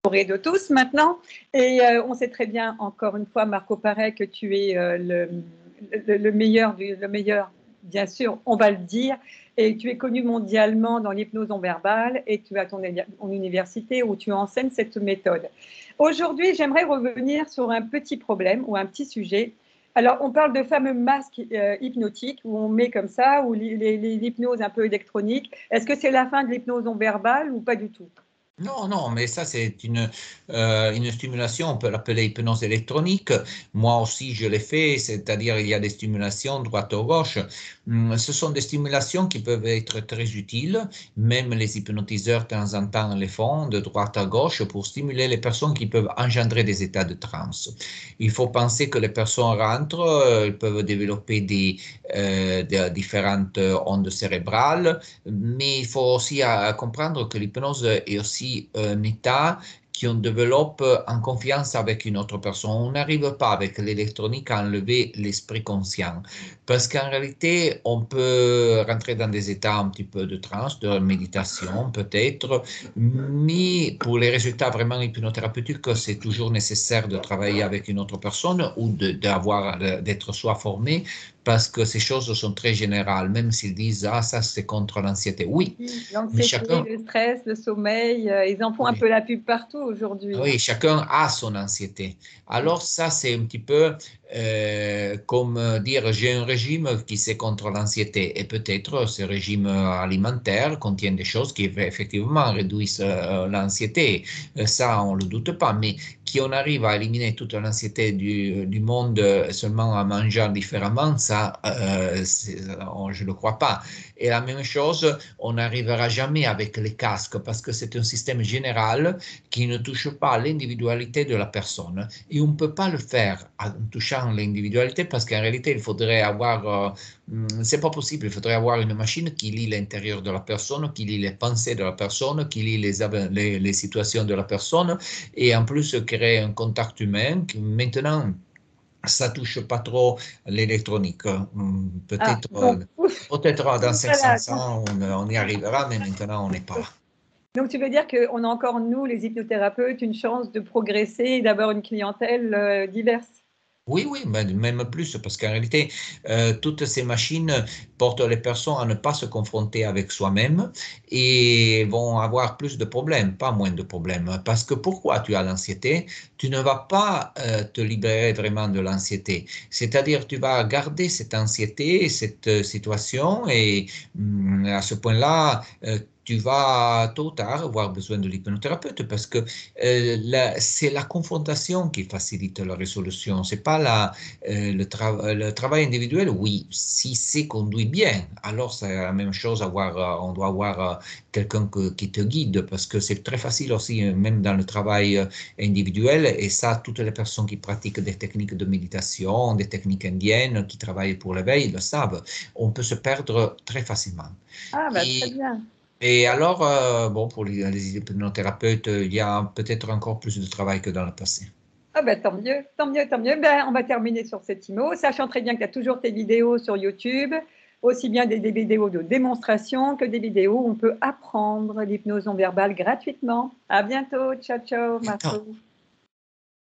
de tous maintenant. Et on sait très bien, encore une fois, Marco Paré, que tu es le meilleur, bien sûr, on va le dire. Et tu es connu mondialement dans l'hypnose non verbale et tu as ton université où tu enseignes cette méthode. Aujourd'hui, j'aimerais revenir sur un petit problème ou un petit sujet. Alors, on parle de fameux masques hypnotiques où on met comme ça, ou l'hypnose un peu électronique. Est-ce que c'est la fin de l'hypnose non verbale ou pas du tout? Non, non, mais ça c'est une stimulation, on peut l'appeler hypnose électronique. Moi aussi je l'ai fait, c'est-à-dire il y a des stimulations droite ou gauche. Ce sont des stimulations qui peuvent être très utiles, même les hypnotiseurs de temps en temps les font de droite à gauche pour stimuler les personnes qui peuvent engendrer des états de transe. Il faut penser que les personnes rentrent, elles peuvent développer des différentes ondes cérébrales, mais il faut aussi comprendre que l'hypnose est aussi un état qu'on développe en confiance avec une autre personne. On n'arrive pas avec l'électronique à enlever l'esprit conscient, parce qu'en réalité, on peut rentrer dans des états un petit peu de transe, de méditation peut-être, mais pour les résultats vraiment hypnothérapeutiques, c'est toujours nécessaire de travailler avec une autre personne ou d'être soit formé, parce que ces choses sont très générales, même s'ils disent « Ah, ça c'est contre l'anxiété ». Oui, mais L'anxiété, chacun, le stress, le sommeil, ils en font un oui, peu la pub partout aujourd'hui. oui, chacun a son anxiété. Alors ça, c'est un petit peu comme dire j'ai un régime qui c'est contre l'anxiété. Et peut-être ce régime alimentaire contient des choses qui effectivement réduisent l'anxiété. Ça, on ne le doute pas. Mais qu'on arrive à éliminer toute l'anxiété du monde seulement en mangeant différemment, ça, je ne le crois pas. Et la même chose, on n'arrivera jamais avec les casques parce que c'est un système général qui ne touche pas l'individualité de la personne. Et on ne peut pas le faire en touchant l'individualité parce qu'en réalité, il faudrait avoir, c'est pas possible, il faudrait avoir une machine qui lit l'intérieur de la personne, qui lit les pensées de la personne, qui lit les situations de la personne et en plus créer un contact humain. Maintenant, ça touche pas trop l'électronique. Ah, Peut-être donc, ouf, peut-être dans voilà. 500 ans, on y arrivera, mais maintenant, on n'est pas là. Donc, tu veux dire qu'on a encore, nous, les hypnothérapeutes, une chance de progresser et d'avoir une clientèle diverse? Oui, oui, même plus, parce qu'en réalité, toutes ces machines portent les personnes à ne pas se confronter avec soi-même et vont avoir plus de problèmes, pas moins de problèmes. Parce que pourquoi tu as l'anxiété? Tu ne vas pas te libérer vraiment de l'anxiété. C'est-à-dire, tu vas garder cette anxiété, cette situation et à ce point-là, tu vas tôt ou tard avoir besoin de l'hypnothérapeute parce que c'est la confrontation qui facilite la résolution. C'est pas le travail individuel, oui, si c'est conduit bien, alors c'est la même chose, on doit avoir quelqu'un qui te guide parce que c'est très facile aussi, même dans le travail individuel, et ça, toutes les personnes qui pratiquent des techniques de méditation, des techniques indiennes, qui travaillent pour l'éveil, le savent, on peut se perdre très facilement. Ah, bah, très Et bien. et alors, bon, pour les hypnothérapeutes, il y a peut-être encore plus de travail que dans le passé. Ah, bah, tant mieux, tant mieux, tant mieux. Ben, on va terminer sur cette mot, sachant très bien que tu as toujours tes vidéos sur YouTube, aussi bien des vidéos de démonstration que des vidéos où on peut apprendre l'hypnose non verbale gratuitement. À bientôt. Ciao, ciao, Attends. Marco.